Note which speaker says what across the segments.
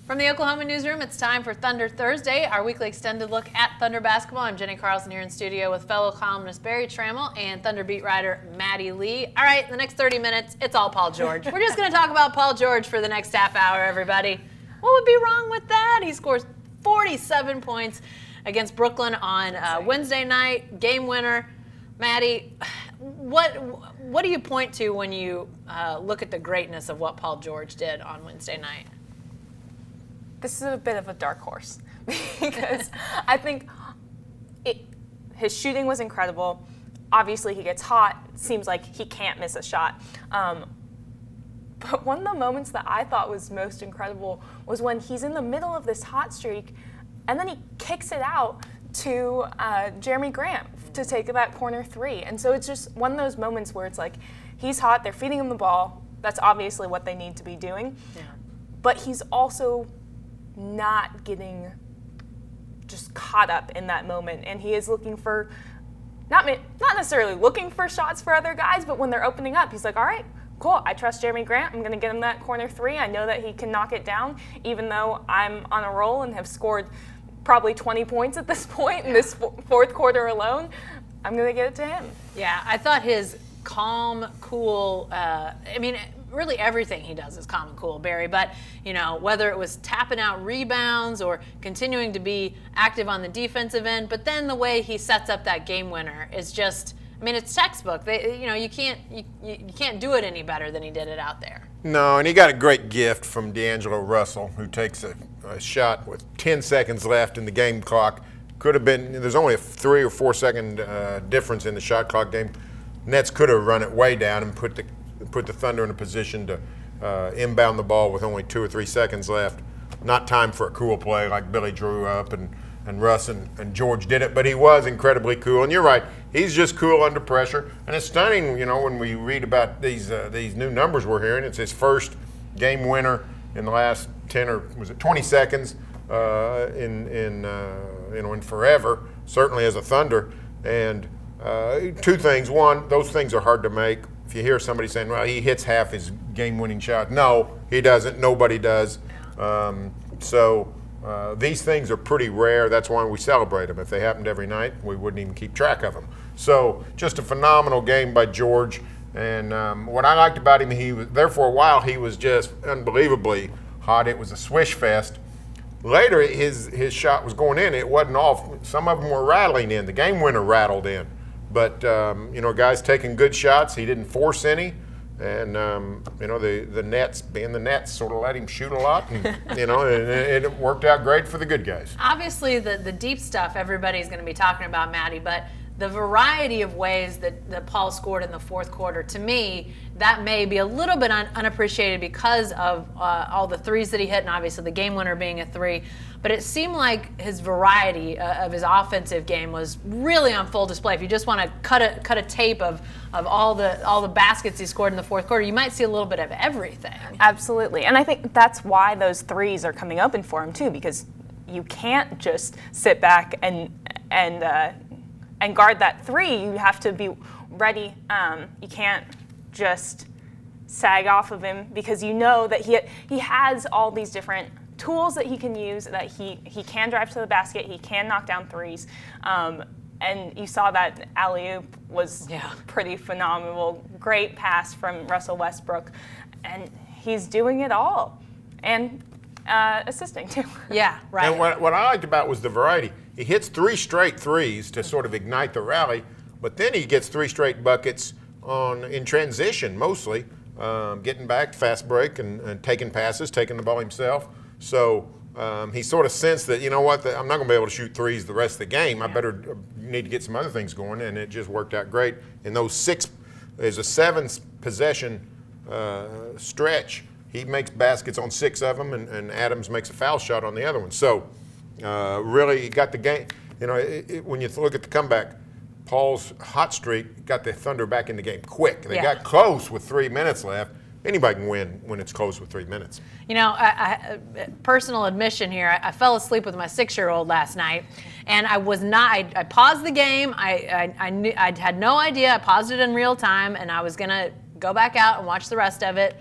Speaker 1: From the Oklahoma newsroom, it's time for Thunder Thursday, our weekly extended look at Thunder basketball. I'm Jenny Carlson here in studio with fellow columnist Barry Trammell and Thunder beat writer Maddie Lee. All right, the next 30 minutes, it's all Paul George. We're just going to talk about Paul George for the next half hour, everybody. What would be wrong with that? He scores 47 points against Brooklyn on Wednesday night, game winner. Maddie, what do you point to when you look at the greatness of what Paul George did on Wednesday night?
Speaker 2: This is a bit of a dark horse because I think his shooting was incredible. Obviously, he gets hot. It seems like he can't miss a shot. But one of the moments that I thought was most incredible was when he's in the middle of this hot streak, and then he kicks it out to Jeremy Grant to take that corner three. And so it's just one of those moments where it's like he's hot, they're feeding him the ball. That's obviously what they need to be doing. Yeah. But he's also not getting just caught up in that moment, and he is looking for not necessarily looking for shots for other guys, but when they're opening up, he's like, all right, cool, I trust Jeremy Grant, I'm going to get him that corner three. I know that he can knock it down, even though I'm on a roll and have scored probably 20 points at this point in this fourth quarter alone. I'm going to get it to him.
Speaker 1: Yeah, I thought his calm, cool, really everything he does is calm and cool, Barry, but whether it was tapping out rebounds or continuing to be active on the defensive end, but then the way he sets up that game winner is just, it's textbook. You can't do it any better than he did it out there.
Speaker 3: No, and he got a great gift from D'Angelo Russell, who takes a shot with 10 seconds left in the game clock. Could have been, there's only a 3 or 4 second difference in the shot clock game. Nets could have run it way down and put the Thunder in a position to inbound the ball with only 2 or 3 seconds left. Not time for a cool play like Billy drew up and Russ and George did it, but he was incredibly cool. And you're right, he's just cool under pressure. And it's stunning, when we read about these new numbers we're hearing. It's his first game winner in the last 10 or was it 20 seconds in forever, certainly as a Thunder. And two things. One, those things are hard to make. If you hear somebody saying, well, he hits half his game-winning shot. No, he doesn't. Nobody does. These things are pretty rare. That's why we celebrate them. If they happened every night, we wouldn't even keep track of them. So just a phenomenal game by George. And what I liked about him, he was there for a while. He was just unbelievably hot. It was a swish fest. Later, his shot was going in. It wasn't off. Some of them were rattling in. The game winner rattled in. But, guys taking good shots. He didn't force any. And, the Nets, being the Nets, sort of let him shoot a lot. And, and it worked out great for the good guys.
Speaker 1: Obviously, the deep stuff everybody's going to be talking about, Maddie, but the variety of ways that Paul scored in the fourth quarter, to me, that may be a little bit unappreciated because of all the threes that he hit, and obviously the game winner being a three. But it seemed like his variety of his offensive game was really on full display. If you just want to cut a tape of all the baskets he scored in the fourth quarter, you might see a little bit of everything.
Speaker 2: Absolutely, and I think that's why those threes are coming open for him too, because you can't just sit back and guard that three. You have to be ready. You can't just sag off of him because you know that he has all these different tools that he can use, that he can drive to the basket, he can knock down threes. And you saw that alley-oop was pretty phenomenal. Great pass from Russell Westbrook. And he's doing it all. And assisting too.
Speaker 1: Yeah, right.
Speaker 3: And what I liked about was the variety. He hits 3 straight threes to sort of ignite the rally, but then he gets 3 straight buckets in transition mostly, getting back, fast break, and taking passes, taking the ball himself. So he sort of sensed that, I'm not going to be able to shoot threes the rest of the game. I better need to get some other things going, and it just worked out great. In there's a 7 possession stretch. He makes baskets on 6 of them, and Adams makes a foul shot on the other one. So really, he got the game. When you look at the comeback, Paul's hot streak got the Thunder back in the game quick. They got close with 3 minutes left. Anybody can win when it's close with 3 minutes.
Speaker 1: Personal admission here, I fell asleep with my 6-year-old last night, and I was not. I paused the game. I knew, I had no idea. I paused it in real time, and I was gonna go back out and watch the rest of it.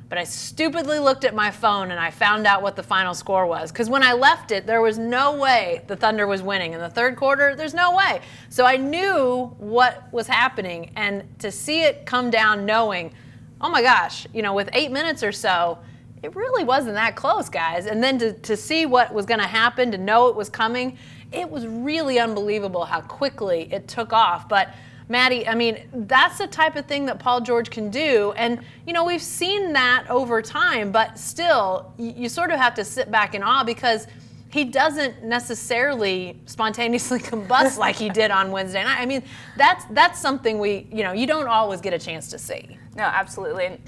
Speaker 1: but I stupidly looked at my phone and I found out what the final score was. Because when I left it, there was no way the Thunder was winning. In the third quarter, there's no way. So I knew what was happening. And to see it come down knowing, oh my gosh, with 8 minutes or so, it really wasn't that close, guys. And then to see what was going to happen, to know it was coming, it was really unbelievable how quickly it took off. But Maddie, that's the type of thing that Paul George can do. And, we've seen that over time, but still, you sort of have to sit back in awe because he doesn't necessarily spontaneously combust like he did on Wednesday night. That's something you don't always get a chance to see.
Speaker 2: No, absolutely. And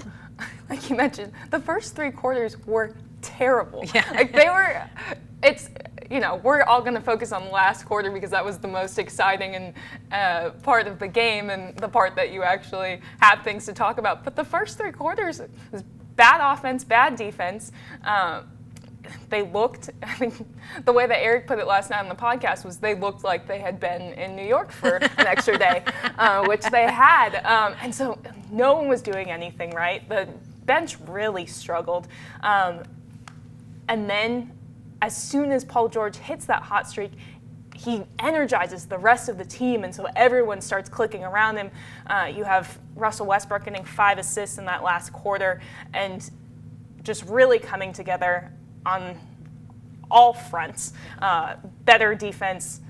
Speaker 2: like you mentioned, the first 3 quarters were terrible.
Speaker 1: Yeah.
Speaker 2: We're all going to focus on the last quarter because that was the most exciting and part of the game and the part that you actually have things to talk about. But the first 3 quarters was bad offense, bad defense. They looked, the way that Eric put it last night on the podcast was they looked like they had been in New York for an extra day, which they had. And so no one was doing anything right. The bench really struggled. And then as soon as Paul George hits that hot streak, he energizes the rest of the team, and so everyone starts clicking around him. You have Russell Westbrook getting 5 assists in that last quarter and just really coming together on all fronts. Better defense,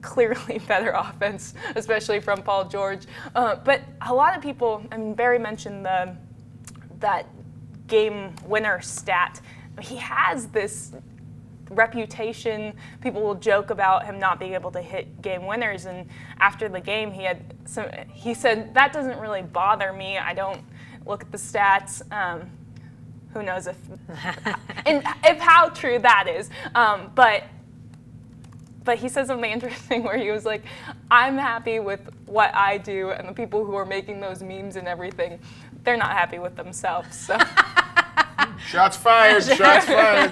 Speaker 2: clearly better offense, especially from Paul George. But a lot of people, Barry mentioned that game winner stat. He has this reputation. People will joke about him not being able to hit game winners, and after the game he said that doesn't really bother me. I don't look at the stats. Who knows if how true that is, but he said something interesting where he was like, I'm happy with what I do, and the people who are making those memes and everything, they're not happy with themselves. So
Speaker 3: Shots fired, shots fired.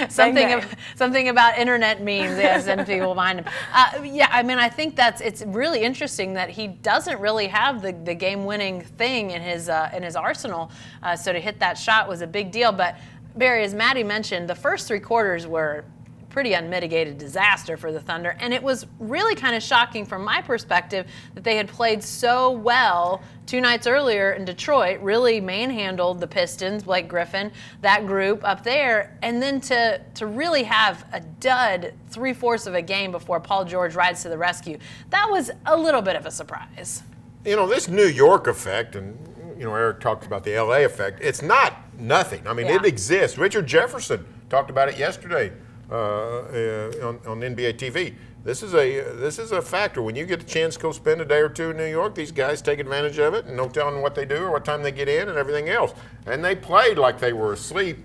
Speaker 1: Something about internet memes, yes, and people behind him. I think it's really interesting that he doesn't really have the game-winning thing in his arsenal. So to hit that shot was a big deal. But Barry, as Maddie mentioned, the first 3 quarters were pretty unmitigated disaster for the Thunder, and it was really kind of shocking from my perspective that they had played so well 2 nights earlier in Detroit, really manhandled the Pistons, Blake Griffin, that group up there, and then to really have a dud 3/4 of a game before Paul George rides to the rescue. That was a little bit of a surprise.
Speaker 3: This New York effect, and Eric talked about the LA effect, it's not nothing. It exists. Richard Jefferson talked about it yesterday on NBA TV. This is a factor. When you get the chance to go spend a day or 2 in New York, these guys take advantage of it, and no telling what they do or what time they get in and everything else. And they played like they were asleep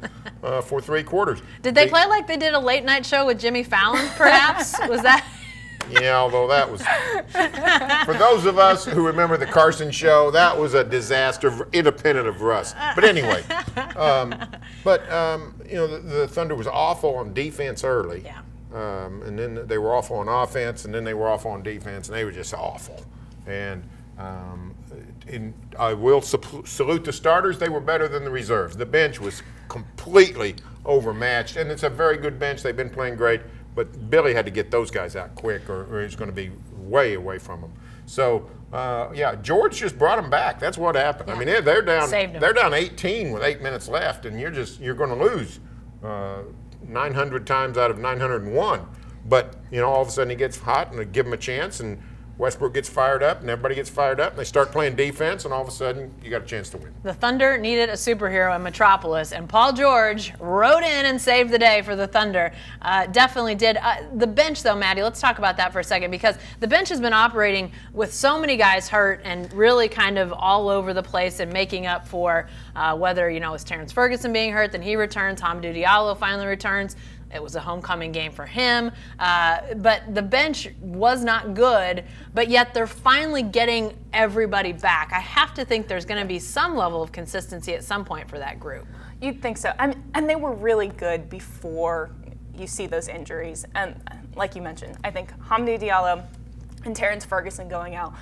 Speaker 3: for 3 quarters.
Speaker 1: Did they play like they did a late night show with Jimmy Fallon, perhaps? Was that?
Speaker 3: Yeah, although that was, for those of us who remember the Carson show, that was a disaster, independent of Russ. But anyway, the Thunder was awful on defense early.
Speaker 1: Yeah.
Speaker 3: And then they were awful on offense, and then they were awful on defense, and they were just awful. And I will salute the starters. They were better than the reserves. The bench was completely overmatched, and it's a very good bench. They've been playing great. But Billy had to get those guys out quick, or he's going to be way away from them. So, George just brought them back. That's what happened.
Speaker 1: Yeah.
Speaker 3: They're down.
Speaker 1: Saved them.
Speaker 3: They're down 18 with 8 minutes left, and you're going to lose 900 times out of 901. But all of a sudden he gets hot, and they give him a chance, and Westbrook gets fired up, and everybody gets fired up, and they start playing defense, and all of a sudden you got a chance to win.
Speaker 1: The Thunder needed a superhero in Metropolis, and Paul George rode in and saved the day for the Thunder. Definitely did. The bench, though, Maddie, let's talk about that for a second, because the bench has been operating with so many guys hurt and really kind of all over the place and making up for whether, it's Terrence Ferguson being hurt, then he returns, Hamidou Diallo finally returns. It was a homecoming game for him. But the bench was not good, but yet they're finally getting everybody back. I have to think there's going to be some level of consistency at some point for that group.
Speaker 2: You'd think so. And they were really good before you see those injuries. And like you mentioned, I think Hamidou Diallo and Terrence Ferguson going out,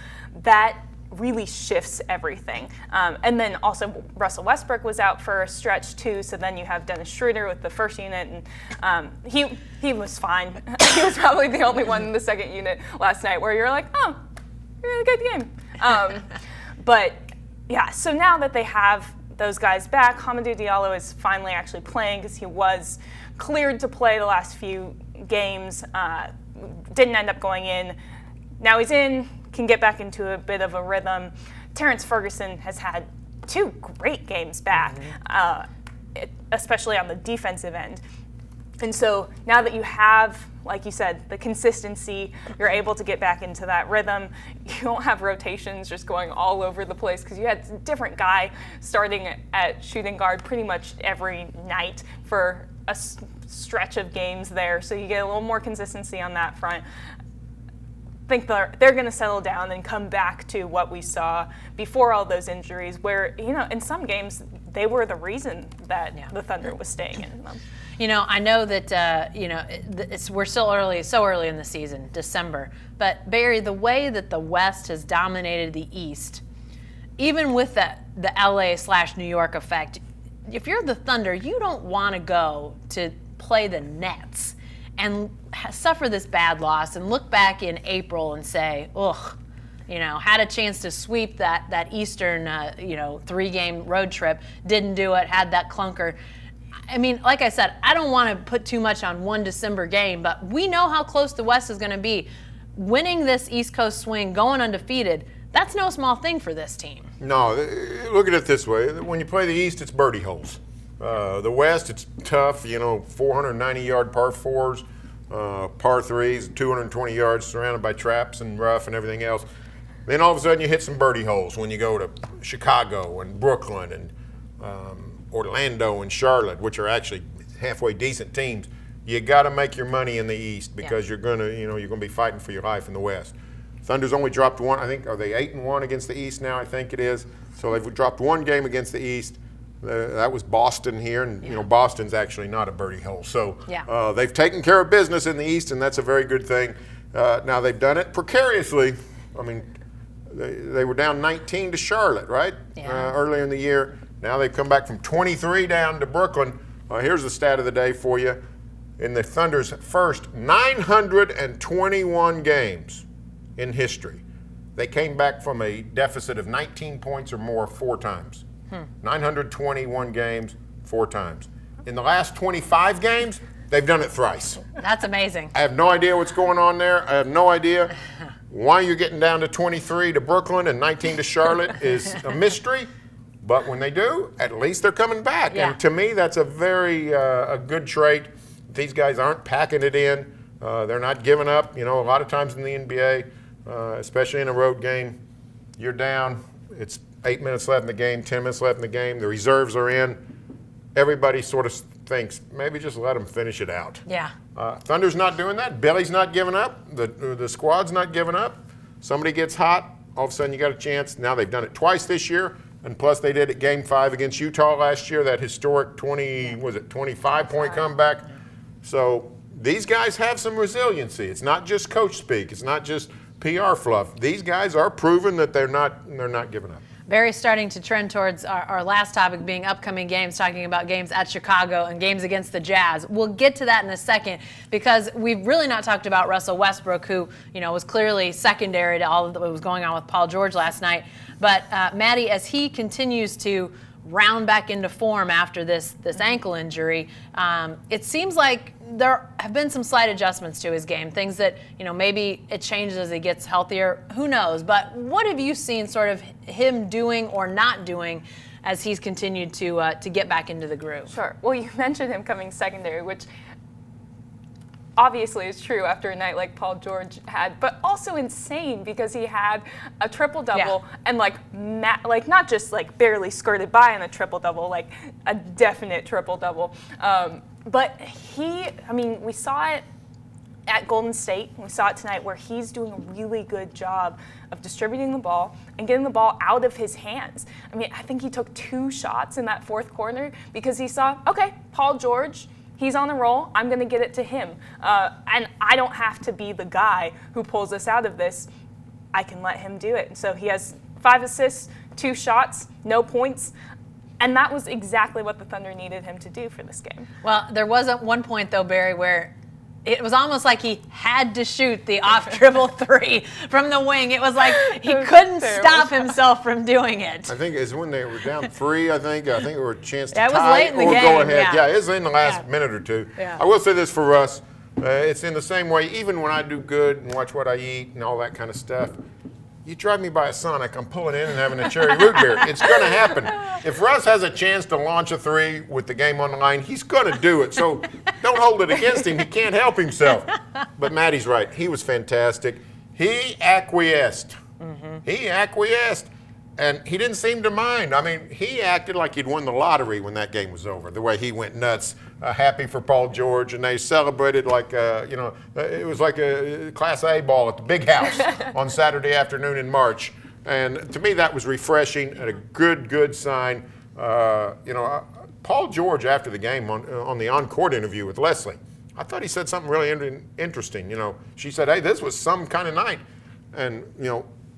Speaker 2: that really shifts everything. And then also Russell Westbrook was out for a stretch too, so then you have Dennis Schroeder with the first unit, and he was fine. He was probably the only one in the second unit last night where you're like, oh, really good game. But yeah, so now that they have those guys back, Hamidou Diallo is finally actually playing because he was cleared to play the last few games, didn't end up going in. Now he's in, can get back into a bit of a rhythm. Terrence Ferguson has had 2 great games back, especially on the defensive end. And so now that you have, like you said, the consistency, you're able to get back into that rhythm. You don't have rotations just going all over the place because you had a different guy starting at shooting guard pretty much every night for a stretch of games there. So you get a little more consistency on that front. I think they're going to settle down and come back to what we saw before all those injuries where, in some games, they were the reason that the Thunder was staying in them.
Speaker 1: I know that, we're still so early in the season, December. But, Barry, the way that the West has dominated the East, even with the LA/New York effect, if you're the Thunder, you don't want to go to play the Nets and suffer this bad loss and look back in April and say, ugh, had a chance to sweep that Eastern, 3-game road trip, didn't do it, had that clunker. I mean, like I said, I don't want to put too much on one December game, but we know how close the West is going to be. Winning this East Coast swing, going undefeated, that's no small thing for this team.
Speaker 3: No, look at it this way. When you play the East, it's birdie holes. The West, it's tough, 490-yard par 4s, par 3s, 220 yards surrounded by traps and rough and everything else. Then all of a sudden you hit some birdie holes when you go to Chicago and Brooklyn and Orlando and Charlotte, which are actually halfway decent teams. You got to make your money in the East because you're going to be fighting for your life in the West. Thunder's only dropped one. I think, are they 8-1 against the East now? I think it is. So they've dropped one game against the East. That was Boston here, and Boston's actually not a birdie hole. So they've taken care of business in the East, and that's a very good thing. Now they've done it precariously. I mean, they were down 19 to Charlotte, right? Earlier in the year. Now they've come back from 23 down to Brooklyn. Here's the stat of the day for you. In the Thunder's first 921 games in history, they came back from a deficit of 19 points or more 4 times. 921 games, 4 times. In the last 25 games, they've done it thrice.
Speaker 1: That's amazing.
Speaker 3: I have no idea what's going on there. I have no idea why you're getting down to 23 to Brooklyn and 19 to Charlotte is a mystery. But when they do, at least they're coming back.
Speaker 1: Yeah.
Speaker 3: And to me, that's a very a good trait. These guys aren't packing it in. They're not giving up. A lot of times in the NBA, especially in a road game, you're down. It's 8 minutes left in the game, 10 minutes left in the game. The reserves are in. Everybody sort of thinks, maybe just let them finish it out.
Speaker 1: Yeah.
Speaker 3: Thunder's not doing that. Billy's not giving up. The squad's not giving up. Somebody gets hot, all of a sudden you got a chance. Now they've done it twice this year. And plus, they did it Game 5 against Utah last year, that historic 25-point comeback. So these guys have some resiliency. It's not just coach speak. It's not just PR fluff. These guys are proven that they're not giving up.
Speaker 1: Barry's starting to trend towards our last topic being upcoming games, talking about games at Chicago and games against the Jazz. We'll get to that in a second because we've really not talked about Russell Westbrook, who was clearly secondary to all of what was going on with Paul George last night. But Maddie, as he continues to round back into form after this ankle injury, it seems like there have been some slight adjustments to his game, things that maybe it changes as he gets healthier. Who knows? But what have you seen sort of him doing or not doing as he's continued to get back into the groove?
Speaker 2: Sure. Well, you mentioned him coming secondary, which obviously is true after a night like Paul George had, but also insane because he had a triple-double and not just barely skirted by on a triple-double, like a definite triple-double. But we saw it at Golden State. We saw it tonight where he's doing a really good job of distributing the ball and getting the ball out of his hands. I think he took 2 shots in that fourth quarter because he saw, okay, Paul George, he's on a roll. I'm going to get it to him. And I don't have to be the guy who pulls us out of this. I can let him do it. And so he has 5 assists, 2 shots, no points. And that was exactly what the Thunder needed him to do for this game.
Speaker 1: Well, there was at one point, though, Barry, where it was almost like he had to shoot the off-dribble three from the wing. It was like he couldn't stop himself from doing it.
Speaker 3: I think it's when they were down 3, I think it was a chance to
Speaker 1: That was
Speaker 3: tie
Speaker 1: late in the
Speaker 3: or
Speaker 1: game,
Speaker 3: go ahead.
Speaker 1: yeah.
Speaker 3: Yeah, it's in the last minute or two.
Speaker 1: Yeah.
Speaker 3: I will say this for Russ. It's in the same way, even when I do good and watch what I eat and all that kind of stuff. You drive me by a Sonic, I'm pulling in and having a cherry root beer. It's going to happen. If Russ has a chance to launch a 3 with the game on the line, he's going to do it. So don't hold it against him. He can't help himself. But Maddie's right. He was fantastic. He acquiesced. He acquiesced. And he didn't seem to mind. I mean, he acted like he'd won the lottery when that game was over, the way he went nuts, happy for Paul George, and they celebrated like, it was like a Class A ball at the Big House on Saturday afternoon in March. And to me, that was refreshing and a good sign. Paul George, after the game on the on-court interview with Leslie, I thought he said something really interesting. She said, hey, this was some kind of night. And,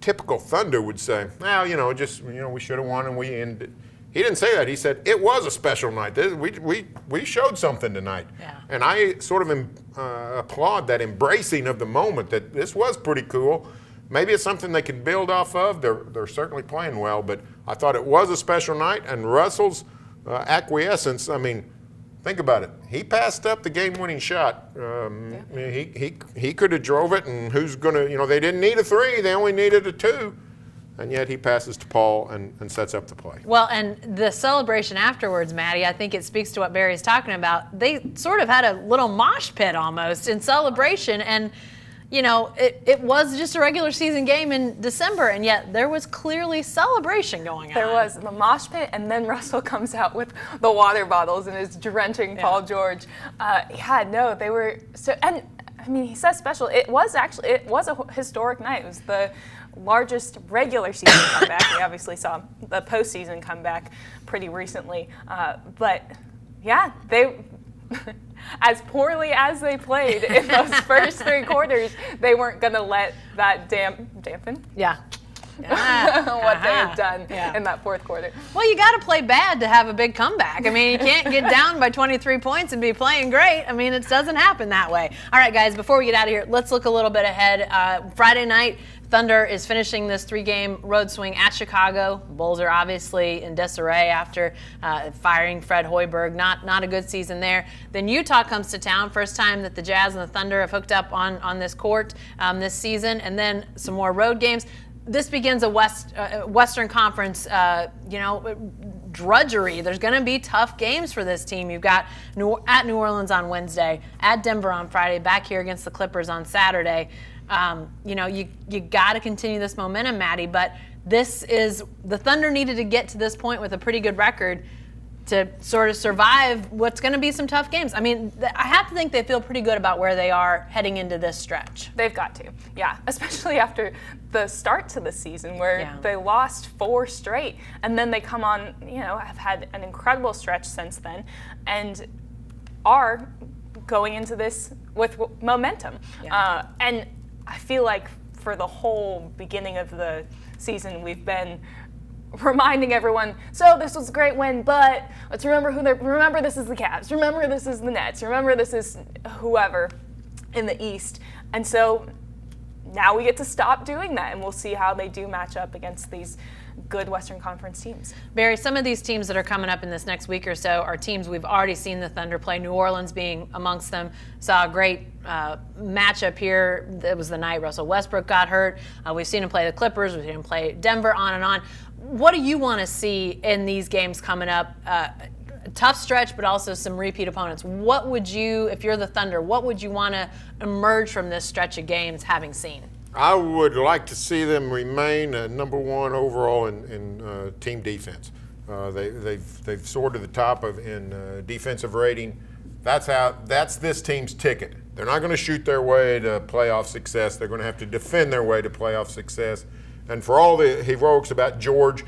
Speaker 3: typical Thunder would say, well, we should have won and we ended. He didn't say that. He said, it was a special night. We showed something tonight.
Speaker 1: Yeah.
Speaker 3: And I sort of applaud that embracing of the moment, that this was pretty cool. Maybe it's something they can build off of. They're certainly playing well, but I thought it was a special night. And Russell's acquiescence, I mean, think about it. He passed up the game-winning shot. He could have drove it, and who's going to, they didn't need a 3. They only needed a 2. And yet he passes to Paul and sets up the play.
Speaker 1: Well, and the celebration afterwards, Maddie, I think it speaks to what Barry's talking about. They sort of had a little mosh pit almost in celebration, and it was just a regular season game in December, and yet there was clearly celebration going on.
Speaker 2: There was the mosh pit, and then Russell comes out with the water bottles and is drenching Paul George. They were so. And I mean, he says special. It was a historic night. It was the largest regular season comeback. We obviously saw the postseason comeback pretty recently, but yeah, they. As poorly as they played in those first 3 quarters, they weren't going to let that dampen
Speaker 1: Yeah.
Speaker 2: what they had done in that 4th quarter.
Speaker 1: Well, you got to play bad to have a big comeback. I mean, you can't get down by 23 points and be playing great. I mean, it doesn't happen that way. All right, guys, before we get out of here, let's look a little bit ahead. Friday night, Thunder is finishing this 3-game road swing at Chicago. Bulls are obviously in disarray after firing Fred Hoiberg. Not a good season there. Then Utah comes to town. First time that the Jazz and the Thunder have hooked up on this court this season. And then some more road games. This begins a Western Conference, drudgery. There's going to be tough games for this team. You've got at New Orleans on Wednesday, at Denver on Friday, back here against the Clippers on Saturday. You got to continue this momentum, Maddie, but the Thunder needed to get to this point with a pretty good record to sort of survive what's going to be some tough games. I mean, I have to think they feel pretty good about where they are heading into this stretch.
Speaker 2: They've got to, yeah, especially after the start to the season where they lost 4 straight, and then they come on, have had an incredible stretch since then, and are going into this with momentum.
Speaker 1: Yeah.
Speaker 2: And I feel like for the whole beginning of the season, we've been reminding everyone, so this was a great win, but let's remember this is the Cavs, remember this is the Nets, remember this is whoever in the East. And so now we get to stop doing that, and we'll see how they do match up against these good Western Conference teams.
Speaker 1: Barry, some of these teams that are coming up in this next week or so are teams we've already seen the Thunder play, New Orleans being amongst them. Saw a great matchup here. It was the night Russell Westbrook got hurt. We've seen him play the Clippers. We've seen him play Denver, on and on. What do you want to see in these games coming up? Tough stretch, but also some repeat opponents. What would you, if you're the Thunder, what would you want to emerge from this stretch of games having seen?
Speaker 3: I would like to see them remain number 1 overall in team defense. They've soared to the top in defensive rating. That's this team's ticket. They're not going to shoot their way to playoff success. They're going to have to defend their way to playoff success. And for all the heroics about George,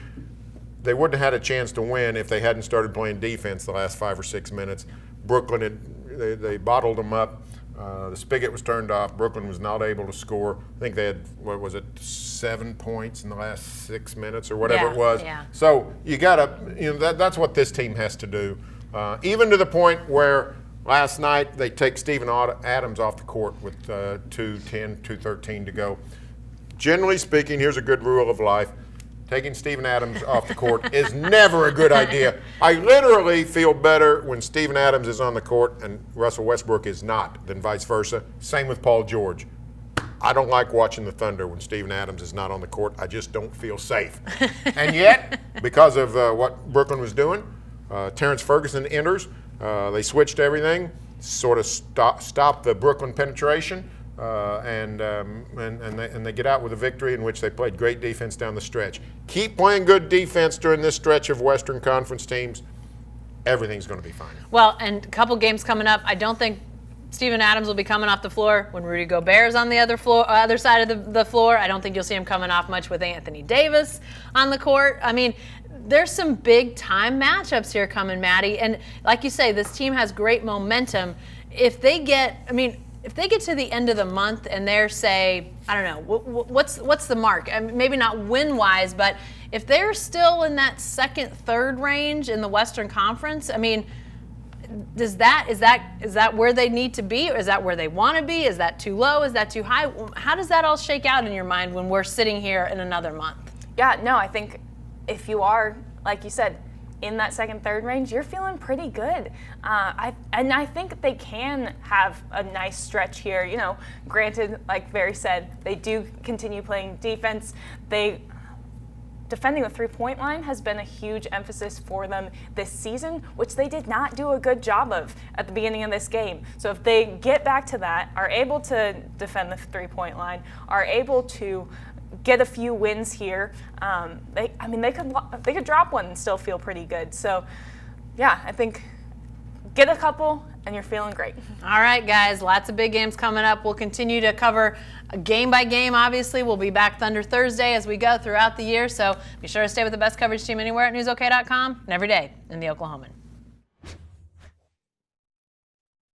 Speaker 3: they wouldn't have had a chance to win if they hadn't started playing defense the last 5 or 6 minutes. Brooklyn, they bottled them up. The spigot was turned off. Brooklyn was not able to score. I think they had, 7 points in the last 6 minutes or whatever it was.
Speaker 1: Yeah.
Speaker 3: So you got to, that's what this team has to do. Even to the point where last night they take Steven Adams off the court with 2:10, 2:13 to go. Generally speaking, here's a good rule of life. Taking Steven Adams off the court is never a good idea. I literally feel better when Steven Adams is on the court and Russell Westbrook is not than vice versa. Same with Paul George. I don't like watching the Thunder when Steven Adams is not on the court. I just don't feel safe. And yet, because of what Brooklyn was doing, Terrence Ferguson enters. They switched everything, sort of stopped the Brooklyn penetration. And they get out with a victory in which they played great defense down the stretch. Keep playing good defense during this stretch of Western Conference teams. Everything's going to be fine.
Speaker 1: Well, and a couple games coming up. I don't think Steven Adams will be coming off the floor when Rudy Gobert's on the other side of the floor. I don't think you'll see him coming off much with Anthony Davis on the court. I mean, there's some big time matchups here coming, Maddie. And like you say, this team has great momentum. If they get to the end of the month and they're, say, I don't know, what's the mark? I mean, maybe not win-wise, but if they're still in that second, third range in the Western Conference, I mean, is that where they need to be? Or is that where they want to be? Is that too low? Is that too high? How does that all shake out in your mind when we're sitting here in another month?
Speaker 2: Yeah, no, I think if you are, like you said, in that second, third range, you're feeling pretty good. I think they can have a nice stretch here. Granted, like Barry said, they do continue playing defense. Defending the three-point line has been a huge emphasis for them this season, which they did not do a good job of at the beginning of this game. So if they get back to that, are able to defend the three-point line, are able to get a few wins here, they could drop one and still feel pretty good. So, yeah, I think get a couple and you're feeling great.
Speaker 1: All right, guys, lots of big games coming up. We'll continue to cover game by game, obviously. We'll be back Thunder Thursday as we go throughout the year. So be sure to stay with the best coverage team anywhere at newsok.com and every day in the Oklahoman.